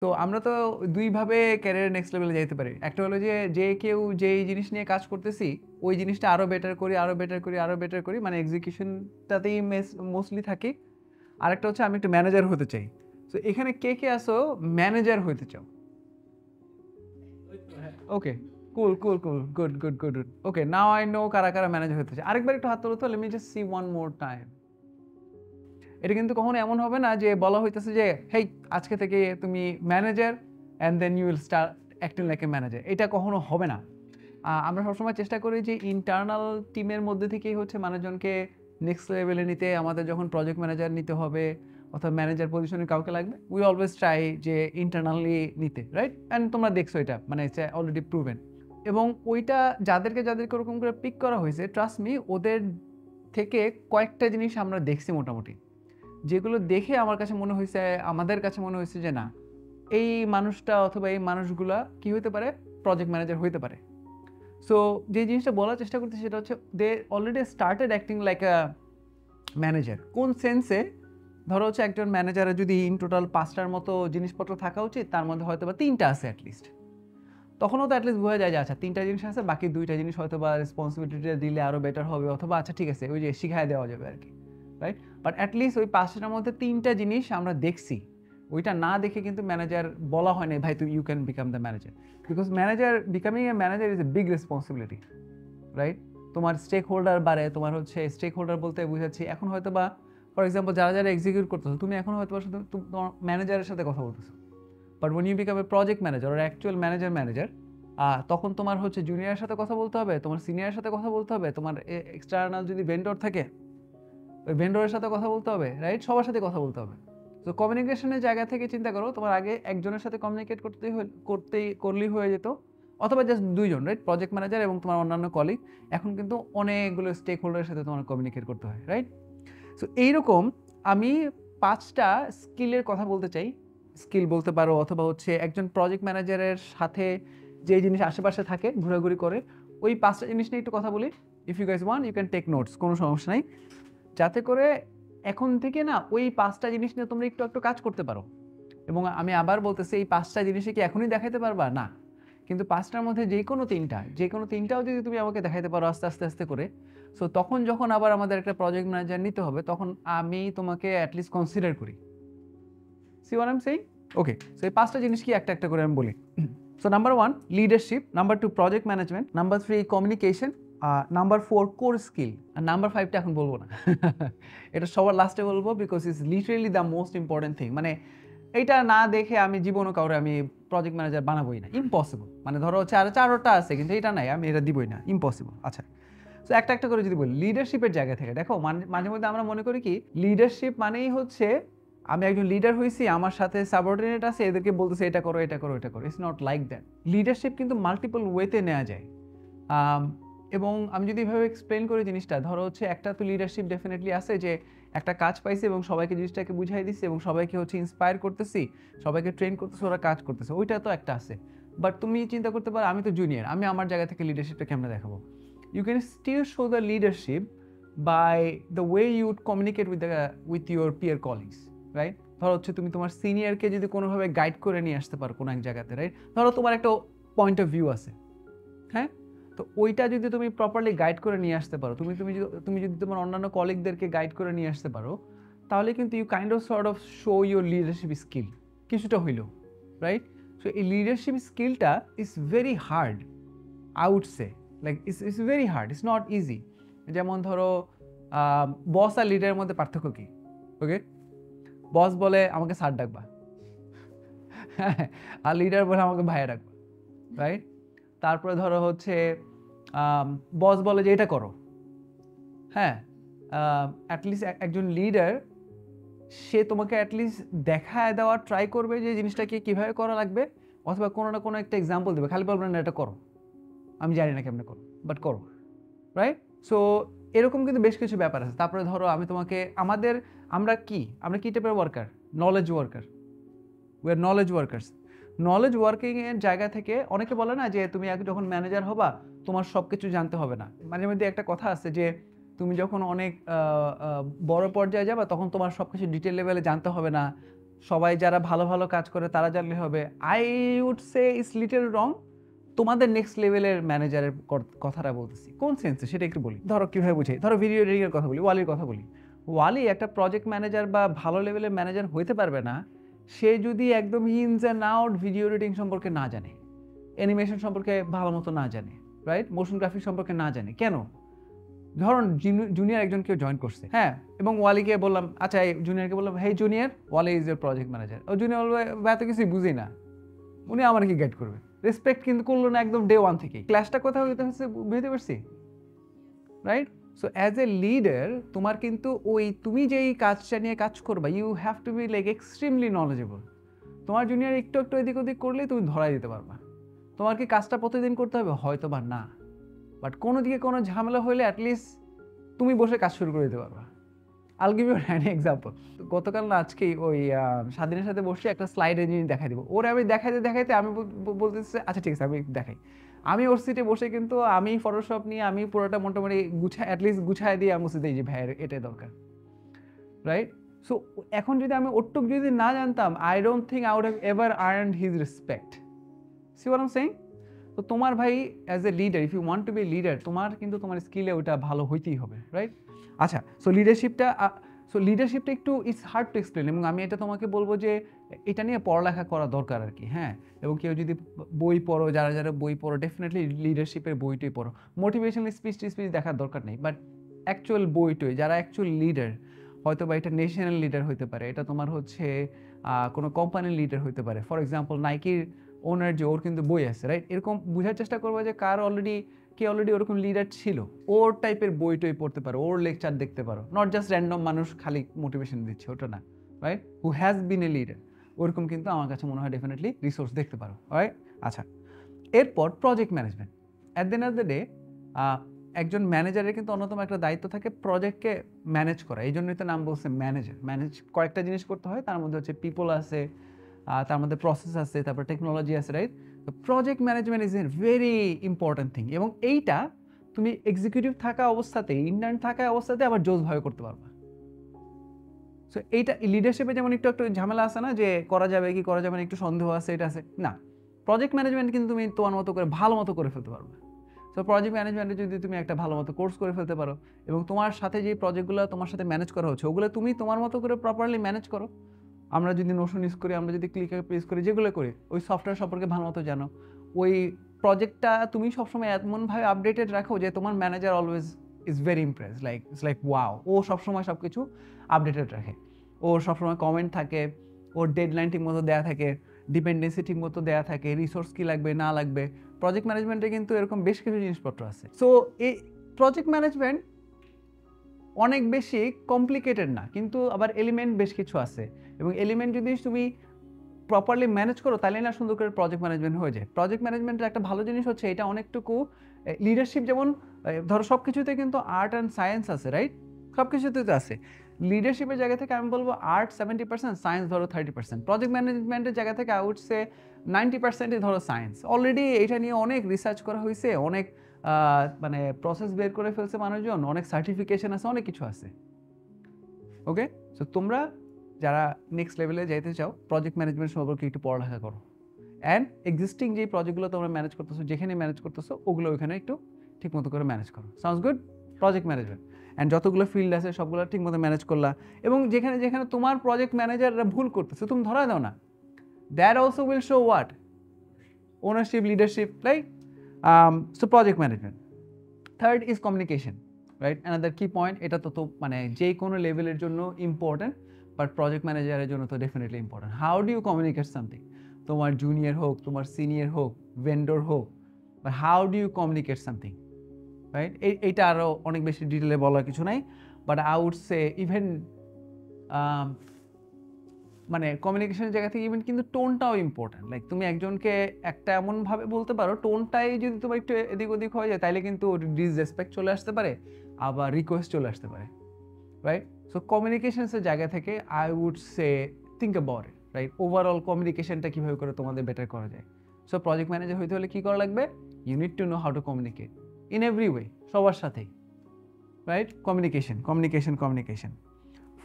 তো আমরা তো ২ ভাবে ক্যারিয়ার নেক্সট লেভেলে যাইতে পারি। একটা হলো যে কেউ যেই জিনিস নিয়ে কাজ করতেছি, ওই জিনিসটা আরো বেটার করি, আরো বেটার করি, আরো বেটার করি। মানে এক্সিকিউশন টাতেই মোস্টলি থাকি। আরেকটা হচ্ছে আমি একটু ম্যানেজার হতে চাই। সো এখানে কে আছো ম্যানেজার হইতে চাও? Okay. Cool. Good. Okay, now I know কারা ম্যানেজার হতে চায়। আরেকবার একটু হাত তোলো তো। Let me just see one more time. এটা কিন্তু কখনো এমন হবে না যে বলা হইতেছে যে, "হেই, আজকে থেকে তুমি manager and then you will start acting like a manager." এটা কখনো হবে না। আমরা সবসময় চেষ্টা করি যে ইন্টারনাল টিমের মধ্যে থেকেই হচ্ছে মানুষজনকে নেক্সট লেভেলে নিতে। আমাদের যখন প্রজেক্ট ম্যানেজার নিতে হবে অথবা ম্যানেজার পজিশনে কাউকে লাগবে, উই অলওয়েজ ট্রাই যে ইন্টারনালি নিতে, রাইট? অ্যান্ড তোমরা দেখছো এটা, মানে ইটস অলরেডি প্রুভেন। এবং ওইটা যাদেরকে ওরকম করে পিক করা হয়েছে, ট্রাস্ট মি, ওদের থেকে কয়েকটা জিনিস আমরা দেখছি মোটামুটি। যেগুলো দেখে আমাদের কাছে মনে হয়েছে যে না, এই মানুষটা অথবা এই মানুষগুলা কি হইতে পারে? প্রজেক্ট ম্যানেজার হইতে পারে। সো যে জিনিসটা বলার চেষ্টা করতেছি সেটা হচ্ছে they already started acting like a manager. কোন সেন্সে? ধরো হচ্ছে একজন ম্যানেজারের যদি ইন টোটাল ৫ টার মতো জিনিসপত্র থাকা উচিত, তার মধ্যে হয়তোবা ৩ টা আছে এট লিস্ট। তখনও তো এটলিস্ট বোঝা যায় যে আচ্ছা ৩ টা জিনিস আছে, বাকি ২ টা জিনিস হয়তোবা রেসপন্সিবিলিটিটা দিলে আরো বেটার হবে, অথবা আচ্ছা ঠিক আছে ওই যে শিখায় দেওয়া যাবে আরকি। রাইট? বাট এটলিস্ট ওই ৫ টার মধ্যে ৩ টা জিনিস আমরা দেখছি। ওইটা না দেখে কিন্তু ম্যানেজার বলা হয় নাই, ভাই তুমি you can become the manager. Because becoming a manager is a big responsibility. Right? তোমার স্টেক হোল্ডার বাড়ে, তোমার হচ্ছে স্টেক হোল্ডার বলতে বুঝাচ্ছি এখন হয়তোবা ফর এক্সাম্পল যারা এক্সিকিউট করতেছো, তুমি এখন হয়তোবা শুধু তোমার ম্যানেজারের সাথে কথা বলতেছো। But when you become a project manager or actual manager, তখন তোমার হচ্ছে জুনিয়রের সাথে কথা বলতে হবে, তোমার সিনিয়রের সাথে কথা বলতে হবে, তোমার এক্সটার্নাল যদি ভেন্ডর থাকে, ওই ভেন্ডরের সাথে কথা বলতে হবে, রাইট? সবার সাথে কথা বলতে হবে। তো কমিউনিকেশনের জায়গা থেকে চিন্তা করো, তোমার আগে একজনের সাথে কমিউনিকেট করলেই হয়ে যেত, অথবা জাস্ট ২ জন, রাইট? প্রজেক্ট ম্যানেজার এবং তোমার অন্যান্য কলিগ। এখন কিন্তু অনেকগুলো স্টেক হোল্ডারের সাথে তোমার কমিউনিকেট করতে হয়, রাইট? সো এইরকম আমি ৫ টা স্কিলের কথা বলতে চাই। স্কিল বলতে পারো, অথবা হচ্ছে একজন প্রজেক্ট ম্যানেজারের সাথে যে জিনিস আশেপাশে থাকে, ঘোরাঘুরি করে, ওই ৫ টা জিনিস নিয়ে একটু কথা বলি। If you guys want you can take notes, কোনো সমস্যা নাই। যাতে করে এখন থেকে না ওই ৫ টা জিনিস নিয়ে তোমরা একটু কাজ করতে পারো। এবং আমি আবার বলতেছি, এই ৫ টা জিনিসে কি এখনই দেখাইতে পারবা? না। কিন্তু ৫ টার মধ্যে যেকোনো ৩ টাও যদি তুমি আমাকে দেখাইতে পারো আস্তে আস্তে করে, সো তখন যখন আবার আমাদের একটা প্রজেক্ট ম্যানেজার নিতে হবে, তখন আমি তোমাকে এট লিস্ট কনসিডার করি। See what I am saying? Okay, so এই ৫ টা জিনিস কি একটা করে আমি বলি। So number 1 leadership, number 2 project management, number 3 communication, number 4 core skill, আর নাম্বার 5 টা এখন বলবো না। এটা সবার লাস্টে বলবো, because it's literally the most important thing. মানে এইটা না দেখে আমি জীবনও কাউরে আমি প্রজেক্ট ম্যানেজার বানাবোই না, ইম্পসিবল। মানে ধরো হচ্ছে আরো 4টা আছে, কিন্তু এটা নাই, আমি এটা দিবই না, ইম্পসিবল। আচ্ছা, তো একটা করে যদি বলি, লিডারশিপের জায়গা থেকে দেখো, মাঝে মধ্যে আমরা মনে করি কি লিডারশিপ মানেই হচ্ছে আমি একজন লিডার হয়েছি, আমার সাথে সাবঅর্ডিনেট আছে, এদেরকে বলতেছে এটা করো এটা করো এটা করো। It's not like that. Leadership কিন্তু মাল্টিপল ওয়েতে নেওয়া যায়। এবং আমি যদি এভাবে এক্সপ্লেন করি জিনিসটা, ধরো হচ্ছে একটা তো লিডারশিপ ডেফিনেটলি আছে যে একটা কাজ পাইছি এবং সবাইকে জিনিসটাকে বুঝাই দিচ্ছি এবং সবাইকে হচ্ছে ইন্সপায়ার করতেছি, সবাইকে ট্রেন করতেছি, ওরা কাজ করতেছে, ওইটা তো একটা আছে। বাট তুমি চিন্তা করতে পারো আমি তো জুনিয়র, আমি আমার জায়গা থেকে লিডারশিপটা কেমনে দেখাবো? You can still show the leadership by the way you would communicate with your peer colleagues, right? ধরো হচ্ছে তুমি তোমার সিনিয়রকে যদি কোনোভাবে গাইড করে নিয়ে আসতে পারো কোনো এক জায়গাতে, রাইট? ধরো তোমার একটা পয়েন্ট অফ ভিউ আছে, হ্যাঁ? তো ওইটা যদি তুমি প্রপারলি গাইড করে নিয়ে আসতে পারো, তুমি যদি তোমার অন্যান্য কলিগদেরকে গাইড করে নিয়ে আসতে পারো, তাহলে কিন্তু you kind of sort of show your leadership skill কিছুটা হইলেও, রাইট? সো এই লিডারশিপ স্কিলটা is very hard, I would say. Like it's very hard, it's not easy. যেমন ধরো বস আর লিডারের মধ্যে পার্থক্য কি? ওকে, বস বলে আমাকে স্যার ডাকবা, আর লিডার বলে আমাকে ভাইয়া ডাকবা, রাইট? তারপরে ধরো হচ্ছে বস বলে যে এটা করো, হ্যাঁ? অ্যাটলিস্ট একজন লিডার, সে তোমাকে অ্যাটলিস্ট দেখায় দেওয়ার ট্রাই করবে যে জিনিসটাকে কীভাবে করা লাগবে, অথবা কোনো না কোনো একটা এক্সাম্পল দেবে, খালি বলবেন না এটা করো, আমি জানি না কেমনে করো, বাট করো, রাইট? সো এরকম কিন্তু বেশ কিছু ব্যাপার আছে। তারপরে ধরো আমি তোমাকে আমরা কি টাইপের worker? Knowledge worker. We are knowledge workers. Knowledge ওয়ার্কিংয়ের জায়গা থেকে অনেকে বলে না যে তুমি যখন ম্যানেজার হবা তোমার সব কিছু জানতে হবে না। মাঝে মধ্যে একটা কথা আছে যে তুমি যখন অনেক বড় পর্যায়ে যাবা তখন তোমার সব কিছু ডিটেল লেভেলে জানতে হবে না, সবাই যারা ভালো ভালো কাজ করে তারা জানলে হবে, I would say it's little wrong. তোমাদের নেক্সট লেভেলের ম্যানেজারের কথাটা বলতেছি কোন সেন্সে সেটা একটু বলি। ধরো কিভাবে বুঝাই, ধরো ভিডিও এডিটিংয়ের কথা বলি, ওয়ালির কথা বলি। ওয়ালি একটা প্রজেক্ট ম্যানেজার বা ভালো লেভেলের ম্যানেজার হইতে পারবে না সে যদি একদম ইনস অ্যান্ড আউট ভিডিও এডিটিং সম্পর্কে না জানে, অ্যানিমেশন সম্পর্কে ভালো মতো না জানে, রাইট, মোশন গ্রাফিক সম্পর্কে না জানে। কেন? ধরুন জুনিয়র একজন কেউ জয়েন করছে, হ্যাঁ, এবং ওয়ালিকে বললাম, আচ্ছা এই জুনিয়রকে বললাম, hey junior, Wally is your project manager. ও জুনিয়র বলবে, ভাই এত কিছুই বুঝি না, উনি আমার কি গাইড করবে? রেসপেক্ট কিন্তু করলো না একদম ডে ওয়ান থেকেই। ক্লাসটা কোথাও হইতে হচ্ছে, বুঝতে পারছি, right? So as a leader তোমার কিন্তু ওই তুমি যেই কাজটা নিয়ে কাজ করবা, you have to be like extremely knowledgeable. তোমার জুনিয়র একটু একটু এদিক ওদিক করলেই তুমি ধরাই দিতে পারবা। তোমার কি কাজটা প্রতিদিন করতে হবে? হয়তো বা না, বাট কোনো দিকে কোনো ঝামেলা হলে অ্যাটলিস্ট তুমি বসে কাজ শুরু করে দিতে পারবা। আল গিভ ইউ অ্যান এক্সাম্পল। গতকাল না আজকেই ওই স্বাধীনের সাথে বসে একটা স্লাইডের জিনিস দেখাই দিব ওরে। আমি দেখাইতে দেখাইতে আমি বলতেছি আচ্ছা ঠিক আছে আমি দেখাই। আমি ওর সিটে বসে কিন্তু আমি ফটোশপ নিয়ে আমি পুরোটা মোটামুটি অ্যাটলিস্ট গুছাই দিয়ে আমি বলছি যে ভাইয়ের এটাই দরকার, রাইট? সো এখন যদি আমি ওটুক যদি না জানতাম, I don't think I would have ever earned his respect. See what I am saying? তো তোমার ভাই as a leader, if you want to be leader, তোমার কিন্তু তোমার স্কিলে ওটা ভালো হইতেই হবে, রাইট? আচ্ছা, সো লিডারশিপটা একটু ইটস হার্ড টু এক্সপ্লেন, এবং আমি এটা তোমাকে বলবো যে এটা নিয়ে পড়ালেখা করা দরকার আর কি, হ্যাঁ। এবং কেউ যদি বই পড়ো, যারা যারা বই পড়ো, ডেফিনেটলি লিডারশিপের বইটই পড়ো। মোটিভেশনাল স্পিচ দেখার দরকার নেই, বাট অ্যাকচুয়াল বইটই, যারা অ্যাকচুয়াল লিডার, হয়তো বা এটা ন্যাশনাল লিডার হইতে পারে, এটা তোমার হচ্ছে কোনো কোম্পানির লিডার হইতে পারে। ফর এক্সাম্পল নাইকির ওনার যে, ওর কিন্তু বই আছে, রাইট? এরকম বোঝার চেষ্টা করবো যে কে অলরেডি ওরকম লিডার ছিল, ওর টাইপের বই টই পড়তে পারো, ওর লেকচার দেখতে পারো, নট জাস্ট র্যান্ডম মানুষ খালি মোটিভেশন দিচ্ছে, ওটা না, right? Who has been a leader, ওরকম কিন্তু আমার কাছে মনে হয় ডেফিনেটলি রিসোর্স দেখতে পারো, রাইট? আচ্ছা, এরপর project management. At the end of the day একজন ম্যানেজারের কিন্তু অন্যতম একটা দায়িত্ব থাকে প্রজেক্টকে ম্যানেজ করা। এই জন্যই তো নাম বলছে ম্যানেজার। ম্যানেজ কয়েকটা জিনিস করতে হয়, তার মধ্যে হচ্ছে পিপল আছে, তার মধ্যে প্রসেস আছে, তারপর টেকনোলজি আছে, রাইট? তো project management is a very important thing, এবং এইটা তুমি এক্সিকিউটিভ থাকা অবস্থাতে, ইন্টার্ন থাকা অবস্থাতে আবার জোসভাবে করতে পারবা। সো এইটা লিডারশিপে যেমন একটু একটু ঝামেলা আছে না, যে করা যাবে কি করা যাবে না, একটু সন্দেহ আছে, এটা আছে না। প্রজেক্ট ম্যানেজমেন্ট কিন্তু তুমি তোমার মতো করে ভালো মতো করে ফেলতে পারবে। সো প্রজেক্ট ম্যানেজমেন্টে যদি তুমি একটা ভালো মতো কোর্স করে ফেলতে পারো, এবং তোমার সাথে যে প্রজেক্টগুলো তোমার সাথে ম্যানেজ করা হচ্ছে, ওগুলো তুমি তোমার মতো করে প্রপারলি ম্যানেজ করো। আমরা যদি নোশন ইউজ করি, আমরা যদি ক্লিক ইউজ করি, যেগুলো করি, ওই সফটওয়্যার সম্পর্কে ভালো মতো জানো, ওই প্রজেক্টটা তুমি সবসময় এমনভাবে আপডেটেড রাখো যে তোমার manager always is very impress, like it's like wow, ও সবসময় সব কিছু আপডেটেড রাখে, ওর সবসময় কমেন্ট থাকে, ওর ডেডলাইন ঠিক মতো দেওয়া থাকে, ডিপেন্ডেন্সি ঠিক মতো দেওয়া থাকে, রিসোর্স কী লাগবে না লাগবে। প্রজেক্ট ম্যানেজমেন্টে কিন্তু এরকম বেশ কিছু জিনিসপত্র আছে। সো এই প্রজেক্ট ম্যানেজমেন্ট অনেক বেশি কমপ্লিকেটেড না, কিন্তু আবার এলিমেন্ট বেশ কিছু আছে, এবং এলিমেন্ট যদি তুমি প্রপারলি ম্যানেজ করো তাহলে না সুন্দর করে প্রজেক্ট ম্যানেজমেন্ট হয়ে যায়। প্রজেক্ট ম্যানেজমেন্টের একটা ভালো জিনিস হচ্ছে এটা অনেকটুকু লিডারশিপ, যেমন ধরো সব কিছুতে কিন্তু আর্ট অ্যান্ড সায়েন্স আছে, রাইট? সব কিছুতে তো আছে। লিডারশিপের জায়গা থেকে আমি বলবো আর্ট 70%, সায়েন্স ধরো 30%। প্রজেক্ট ম্যানেজমেন্টের জায়গা থেকে আই উড সে 90%ই ধরো সায়েন্স। অলরেডি এটা নিয়ে অনেক রিসার্চ করা হয়েছে, অনেক মানে প্রসেস বের করে ফেলছে মানুষজন, অনেক সার্টিফিকেশন আছে, অনেক কিছু আছে। ওকে, সো তোমরা যারা নেক্সট লেভেলে যাইতে চাও, প্রজেক্ট ম্যানেজমেন্ট সম্পর্কে একটু পড়ালেখা করো, অ্যান্ড এক্সিস্টিং যে প্রজেক্টগুলো তোমরা ম্যানেজ করতেছো, যেখানে ম্যানেজ করতেছো, ওগুলো ওইখানে একটু ঠিক মতো করে ম্যানেজ করো। Sounds good? Project management, and যতগুলো ফিল্ড আছে সবগুলো ঠিক মতো ম্যানেজ করলা, এবং যেখানে যেখানে তোমার প্রজেক্ট ম্যানেজাররা ভুল করতেছে তুমি ধরা দাও না, that also will show what? Ownership, leadership, right? So project management. Third is communication, right? Another কি পয়েন্ট, এটা তো মানে যে কোনো লেভেলের জন্য ইম্পর্ট্যান্ট, বাট প্রজেক্ট ম্যানেজারের জন্য তো definitely important. How do you communicate something? তোমার জুনিয়র হোক, তোমার সিনিয়র হোক, ভেন্ডর হোক, but how do you communicate something, right? এইটা আরও অনেক বেশি ডিটেলে বলার কিছু নাই, but I would say even মানে কমিউনিকেশনের জায়গা থেকে ইভেন কিন্তু টোনটাও ইম্পর্ট্যান্ট। লাইক তুমি একজনকে একটা এমনভাবে বলতে পারো, টোনটাই যদি তোমার একটু এদিক ওদিক হয়ে যায়, তাহলে কিন্তু ডিসরেসপেক্ট চলে আসতে পারে, আবার রিকোয়েস্ট চলে আসতে পারে, রাইট? সো কমিউনিকেশনসের জায়গা থেকে I would say think about it, right? Overall কমিউনিকেশনটা কীভাবে করে তোমাদের বেটার করা যায়। সো প্রজেক্ট ম্যানেজার হইতে হলে কী করা লাগবে? You need to know how to communicate in every way, সবার সাথেই, right? Communication.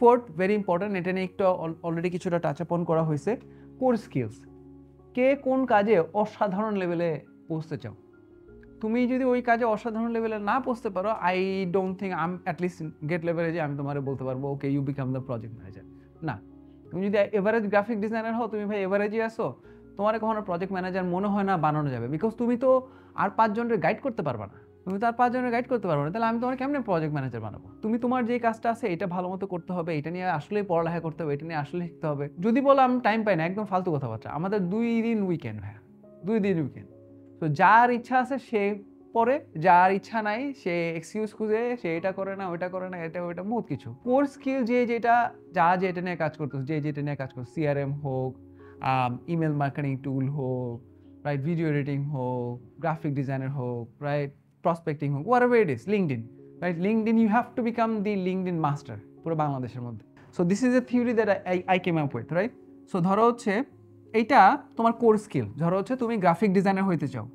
Fourth very important, এটা নিয়ে একটু অলরেডি কিছুটা টাচ আপন করা হয়েছে, কোর স্কিলস। কে কোন কাজে অসাধারণ লেভেলে পৌঁছতে চাও? তুমি যদি ওই কাজে অসাধারণ লেভেলে না পৌঁছতে পারো, I don't think at least get লেভেলে যে আমি তোমার বলতে পারবো okay you become the project manager. না, তুমি যদি এভারেজ গ্রাফিক ডিজাইনার হও, তুমি ভাই এভারেজই আসো, তোমার কখনো প্রজেক্ট ম্যানেজার মনে হয় না বানানো যাবে, বিকজ তুমি তো আর 5 জনের গাইড করতে পারবা না। তুমি তো আর 5 জনের গাইড করতে পারবে না, তাহলে আমি তোমার কেমনে প্রজেক্ট ম্যানেজার বানাবো? তুমি তোমার যে কাজটা আছে এটা ভালো মতো করতে হবে, এটা নিয়ে আসলেই পড়ালেখা করতে হবে, এটা নিয়ে আসলে শিখতে হবে। যদি বলো আমি টাইম পাই না, একদম ফালতু কথাবার্তা। আমাদের 2 দিন উইকেন্ড ভাইয়া, 2 দিন উইকেন্ড। তো যার ইচ্ছা আছে সে পরে, যার ইচ্ছা নাই সে এক্সকিউজ খুঁজে সে এটা করে না, ওইটা করে না, এটা ওইটা বহুত কিছু। কোর স্কিল যেটা নিয়ে কাজ করতেছে, যেটা নিয়ে কাজ করছে, সিআরএম হোক, ইমেল মার্কেটিং টুল হোক, রাইট, ভিডিও এডিটিং হোক, গ্রাফিক ডিজাইনার হোক, রাইট, প্রসপেক্টিং হোক, whatever it is, LinkedIn, right? LinkedIn, you have to become the LinkedIn master পুরো বাংলাদেশের মধ্যে। So this is a theory that I came up with, right? So ধরো হচ্ছে এইটা তোমার কোর স্কিল। ধরো হচ্ছে তুমি গ্রাফিক ডিজাইনার হইতে চাও,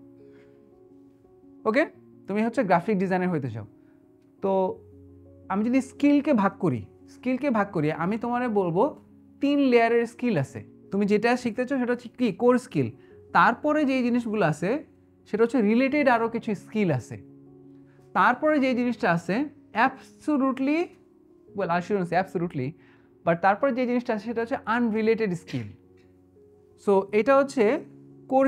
ওকে, তুমি হচ্ছে গ্রাফিক ডিজাইনার হইতে চাও। তো আমি যদি স্কিলকে ভাগ করি, আমি তোমারে বলবো 3 লেয়ারের স্কিল আছে। তুমি যেটা শিখতে চাও সেটা হচ্ছে কি, কোর স্কিল। তারপরে যে জিনিসগুলো আছে সেটা হচ্ছে রিলেটেড আরও কিছু স্কিল আছে। তারপরে যে জিনিসটা আছে absolutely, well I shouldn't say absolutely, but তারপরে যে জিনিসটা আছে সেটা হচ্ছে আনরিলেটেড স্কিল। সো এটা হচ্ছে কোর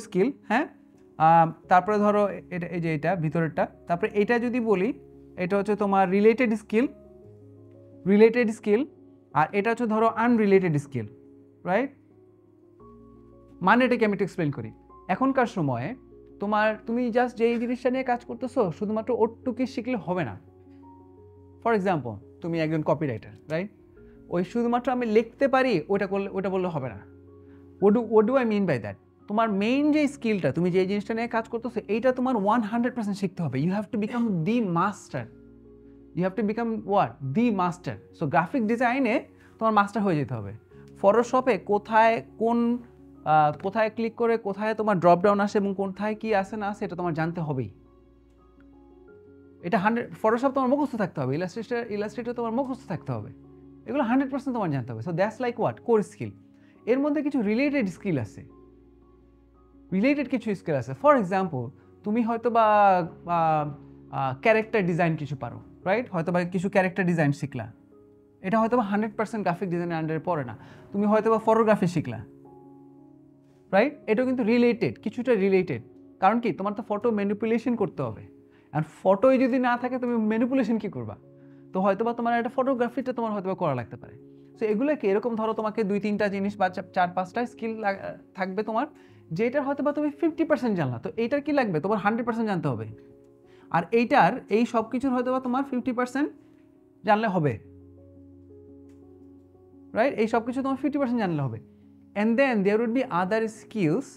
স্কিল, হ্যাঁ। তারপরে ধরো এটা, এই যে এটা ভিতরেরটা, তারপরে এটা যদি বলি এটা হচ্ছে তোমার রিলেটেড স্কিল, আর এটা হচ্ছে ধরো আনরিলেটেড স্কিল, রাইট। মানে এটাকে আমি একটু এক্সপ্লেন করি। এখনকার সময়ে তুমি জাস্ট যেই জিনিসটা নিয়ে কাজ করতেছো শুধুমাত্র ওটুকি শিখলে হবে না। ফর এক্সাম্পল, তুমি একজন কপিরাইটার, রাইট, ওই শুধুমাত্র আমি লিখতে পারি ওটা বললে হবে না। what do I mean by that? তোমার মেইন যে স্কিলটা, তুমি যে জিনিসটা নিয়ে কাজ করতেছো, এইটা তোমার 100% শিখতে হবে। You have to become the master. So graphic ডিজাইনে তোমার মাস্টার হয়ে যেতে হবে। ফটোশপে কোথায় ক্লিক করে কোথায় তোমার ড্রপ ডাউন আসে এবং কোথায় কি আসে না আসে এটা তোমার জানতে হবেই। এটা 100, ফটোশপ তোমার মুখস্থ থাকতে হবে, ইলাস্ট্রেটর তোমার মুখস্থ থাকতে হবে, এগুলো 100% তোমার জানতে হবে। So that's like what, core skill. এর মধ্যে কিছু রিলেটেড স্কিল আছে। ফর এক্সাম্পল, তুমি হয়তো বা ক্যারেক্টার ডিজাইন কিছু পারো, রাইট, হয়তো বা কিছু ক্যারেক্টার ডিজাইন শিখলা, এটা হয়তো বা 100% গ্রাফিক ডিজাইনের আন্ডারে পড়ে না। তুমি হয়তো বা ফটোগ্রাফি শিখলা, রাইট, এটা কিন্তু কিছুটা রিলেটেড। কারণ কি, তোমার তো ফটো ম্যানিপুলেশন করতে হবে, আর ফটোই যদি না থাকে তুমি ম্যানিপুলেশন কি করবা? তো হয়তো বা তোমার একটা ফটোগ্রাফিটা তোমার হয়তো বা করা লাগতে পারে। সো এগুলোকে এরকম ধরো তোমাকে 2-3টা জিনিস বা 4-5টা স্কিল থাকবে তোমার, যেটার হয়তো বা তুমি 50% জানলা, তো এইটার কি লাগবে, তোমার 100% জানতে হবে। আর এই সব কিছুর হয়তো বা তোমার 50% জানলে হবে, রাইট, এই সব কিছু তোমার 50% জানলে হবে। And then there would be other skills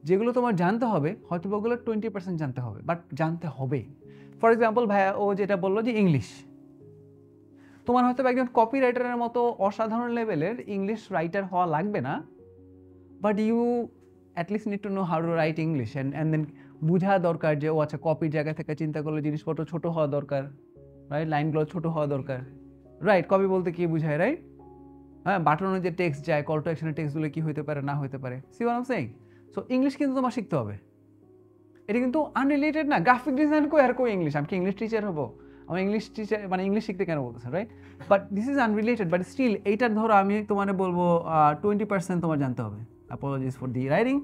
যেগুলো তোমার জানতে হবে, হয়তো বা ওগুলো 20% জানতে হবে, বাট জানতে হবে। ফর এক্সাম্পল, ভাইয়া ও যেটা বললো যে ইংলিশ, তোমার হয়তো একজন কপি রাইটারের মতো অসাধারণ লেভেলের ইংলিশ রাইটার হওয়া লাগবে না, but you at least need to know how to write English, and then বোঝা দরকার যে ও আচ্ছা কপির জায়গা থেকে চিন্তা করলে জিনিসপত্র ছোট হওয়া দরকার, রাইট, লাইনগুলো ছোট হওয়া দরকার, রাইট। কপি বলতে কি বোঝায়, রাইট, হ্যাঁ, বাটনের যে টেক্সট যায়, কল টু অ্যাকশনের টেক্সটগুলো কি হতে পারে না হতে পারে, see what I am saying. So English কিন্তু তোমার শিখতে হবে। এটা কিন্তু আনরিলেটেড না, গ্রাফিক ডিজাইন আর ইংলিশ, আমি কি ইংলিশ টিচার হবো? আমার ইংলিশ টিচার মানে ইংলিশ শিখতে কেন বলতেছেন, right? But this is unrelated, but still এইটার ধরো আমি তোমার বলবো 20% তোমার জানতে হবে। Apologies for the writing,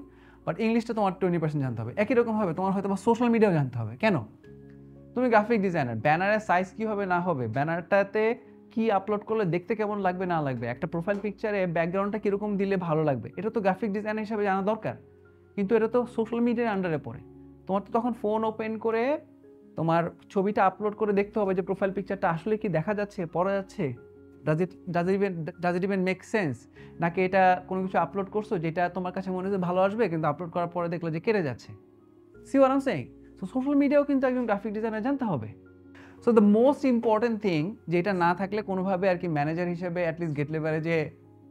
but ইংলিশটা তোমার 20% জানতে হবে। একই রকম হবে তোমার হয়তো বা সোশ্যাল মিডিয়াও জানতে হবে। কেন? তুমি গ্রাফিক ডিজাইনার, ব্যানারের সাইজ কী হবে না হবে, ব্যানারটাতে কি আপলোড করলে দেখতে কেমন লাগবে না লাগবে, একটা প্রোফাইল পিকচারে ব্যাকগ্রাউন্ডটা কীরকম দিলে ভালো লাগবে, এটা তো গ্রাফিক ডিজাইনার হিসাবে জানা দরকার। কিন্তু এটা তো সোশ্যাল মিডিয়ার আন্ডারে পড়ে। তোমার তো তখন ফোন ওপেন করে তোমার ছবিটা আপলোড করে দেখতে হবে যে প্রোফাইল পিকচারটা আসলে কি দেখা যাচ্ছে, পড়া যাচ্ছে, does it even make sense, নাকি এটা কোনো কিছু আপলোড করছো যেটা তোমার কাছে মনে হচ্ছে ভালো আসবে কিন্তু আপলোড করার পরে দেখলে যে কেটে যাচ্ছে। See what I am saying? So social মিডিয়াও কিন্তু একজন গ্রাফিক ডিজাইনার জানতে হবে। So the most important thing, যেটা না থাকলে কোনোভাবে আর কি ম্যানেজার হিসেবে অ্যাটলিস্ট গেট লেভেলে যে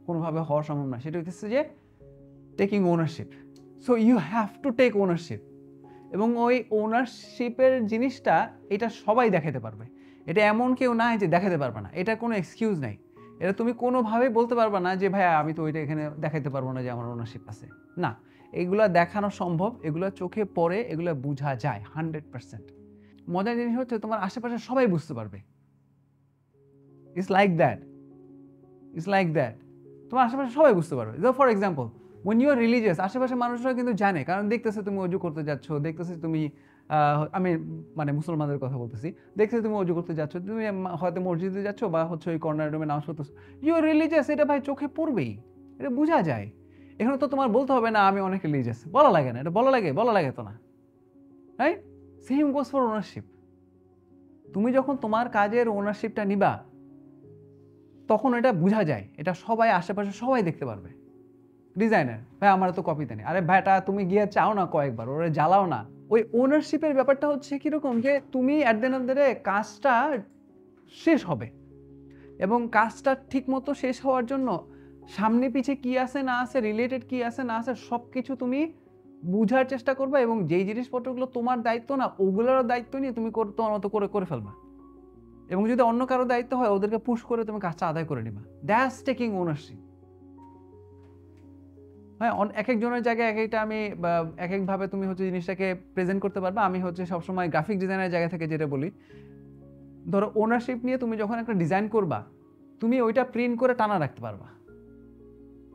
কোনোভাবে হওয়া সম্ভব না, সেটা হচ্ছে যে taking ownership. So you have to take ownership, এবং ওই ওনারশিপের জিনিসটা এটা সবাই দেখাতে পারবে। এটা এমন কেউ নাই যে দেখাতে পারবে না, এটা কোনো এক্সকিউজ নাই। এটা তুমি কোনোভাবেই বলতে পারবে না যে ভাইয়া আমি তো ওইটা এখানে দেখাতে পারবো না যে আমার ওনারশিপ আছে। না, এগুলা দেখানো সম্ভব, এগুলো চোখে পড়ে, এগুলো বোঝা যায় 100%। মজার জিনিস হচ্ছে তোমার আশেপাশে সবাই বুঝতে পারবে। It's like that, it's like that. তোমার আশেপাশে সবাই বুঝতে পারবে। For example, when you are religious, আশেপাশের মানুষরা কিন্তু জানে, কারণ দেখতেছে তুমি অজু করতে যাচ্ছ, দেখতেছে তুমি আমি মানে মুসলমানদের কথা বলতেছি, দেখতেছে তুমি অজু করতে যাচ্ছ, তুমি হয়তো মসজিদে যাচ্ছ বা হচ্ছে ওই কর্নার রুমে নামাজ পড়তেছো, ইউ আর রিলিজিয়াস, এটা ভাই চোখে পড়বেই, এটা বোঝা যায়। এখানে তো তোমার বলতে হবে না আমি অনেক রিলিজিয়াস, বলা লাগে না, এটা বলা লাগে তো না, right? Same goes for ownership. তুমি যখন তোমার কাজের ওনারশিপটা নিবা তখন এটা বোঝা যায়, এটা সবাই আশেপাশে সবাই দেখতে পারবে। ডিজাইনার ভাই আমার তো কপি দেনি, আরে ভাইটা তুমি গিয়ে চাও না কয়েকবার, ওরা জ্বালাও না। ওই ওনারশিপের ব্যাপারটা হচ্ছে কিরকম যে তুমি at the end of the day কাজটা শেষ হবে, এবং কাজটা ঠিক মতো শেষ হওয়ার জন্য সামনে পিছে কি আছে না আছে, রিলেটেড কি আছে না আছে, সব কিছু তুমি বুঝার চেষ্টা করবে, এবং যেই জিনিসপত্রগুলো তোমার দায়িত্ব না ওগুলোরও দায়িত্ব নিয়ে তুমি তোমার মতো করে ফেলবা, এবং যদি অন্য কারো দায়িত্ব হয় ওদেরকে পুশ করে তুমি কাজটা আদায় করে নিবা। That's taking ownership. হ্যাঁ, এক একজনের জায়গায় এক একটা আমি এক একভাবে তুমি হচ্ছে জিনিসটাকে প্রেজেন্ট করতে পারবা। আমি হচ্ছে সবসময় গ্রাফিক ডিজাইনের জায়গা থেকে যেটা বলি, ধরো ওনারশিপ নিয়ে তুমি যখন একটা ডিজাইন করবা তুমি ওইটা প্রিন্ট করে টানা রাখতে পারবা।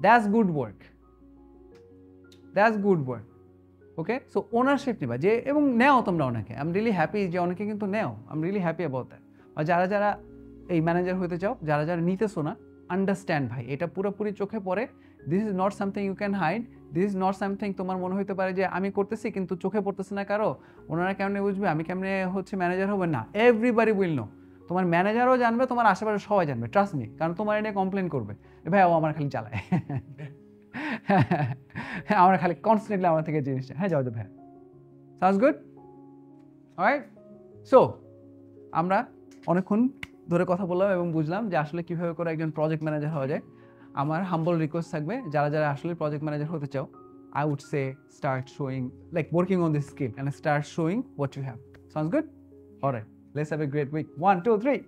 That's good work, that's good work. Okay, so ownership নিবা যে, এবং নেও তোমরা অনেকে, আই এম রিয়েলি হ্যাপি যে অনেকে কিন্তু নেও, I am really happy about that. আর যারা যারা এই ম্যানেজার হতে চাও, যারা যারা নিতেছো না, আন্ডারস্ট্যান্ড ভাই, এটা পুরোপুরি চোখে পড়ে। This is not something you can hide, this is not something তোমার মনে হতে পারে যে আমি করতেছি কিন্তু চোখে পড়তেছে না কারো, ওনারা কেমনে বুঝবে, আমি কেমনে হচ্ছে ম্যানেজার হবে। না, এভরিবডি উইল নো। তোমার ম্যানেজারও জানবে, তোমার আশেপাশে সবাই জানবে, ট্রাস্ট মি, কারণ তোমার এটা কমপ্লেন করবে ভাই ও আমার খালি চালায়, হ্যাঁ আমরা খালি কনস্ট্যান্টলি আমার থেকে জিনিসটা, হ্যাঁ যাও ভাই। Sounds good, alright. সো আমরা অনেকক্ষণ ধরে কথা বললাম এবং বুঝলাম যে আসলে কীভাবে করে একজন প্রজেক্ট ম্যানেজার হওয়া যায়। আমার হাম্বল রিকোয়েস্ট থাকবে, যারা যারা আসলে প্রজেক্ট ম্যানেজার হতে চাও, I would say start showing, like working on this skill and start showing what you have. Sounds good? All right, let's have a great week. 1, 2, 3.